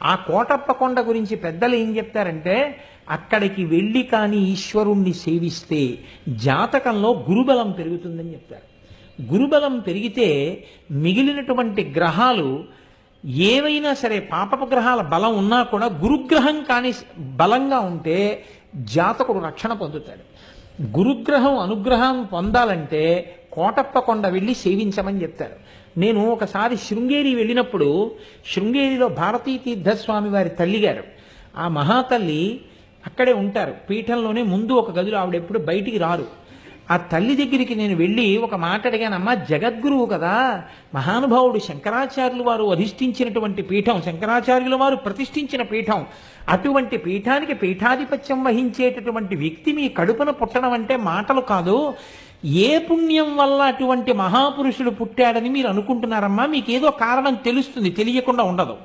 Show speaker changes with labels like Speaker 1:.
Speaker 1: ఆ కోటప్ప కొండ గురించి పెద్దలు ఏం చెప్తారంటే, అక్కడికి వెళ్ళి కానీ ఈశ్వరుణ్ణి సేవిస్తే జాతకంలో గురుబలం పెరుగుతుందని చెప్తారు. గురుబలం పెరిగితే మిగిలినటువంటి గ్రహాలు ఏవైనా సరే, పాపపు గ్రహాల బలం ఉన్నా కూడా గురుగ్రహం కానీ బలంగా ఉంటే జాతకుడు రక్షణ పొందుతాడు. గురుగ్రహం అనుగ్రహం పొందాలంటే కోటప్ప కొండ వెళ్ళి సేవించమని చెప్తారు. నేను ఒకసారి శృంగేరి వెళ్ళినప్పుడు, శృంగేరిలో భారతీ తీర్థస్వామి వారి తల్లిగారు, ఆ మహాతల్లి అక్కడే ఉంటారు పీఠంలోనే, ముందు ఒక గదిలో, ఆవిడెప్పుడు బయటికి రారు. ఆ తల్లి దగ్గరికి నేను వెళ్ళి ఒక మాట అడిగాను, అమ్మ జగద్గురువు కదా, మహానుభావుడు శంకరాచార్యులు వారు అధిష్ఠించినటువంటి పీఠం, శంకరాచార్యుల వారు ప్రతిష్ఠించిన పీఠం, అటువంటి పీఠానికి పీఠాధిపత్యం వహించేటటువంటి వ్యక్తి మీ కడుపున పుట్టడం అంటే మాటలు కాదు. ఏ పుణ్యం వల్ల అటువంటి మహాపురుషుడు పుట్టాడని మీరు అనుకుంటున్నారమ్మా? మీకేదో కారణం తెలుస్తుంది, తెలియకుండా ఉండదు.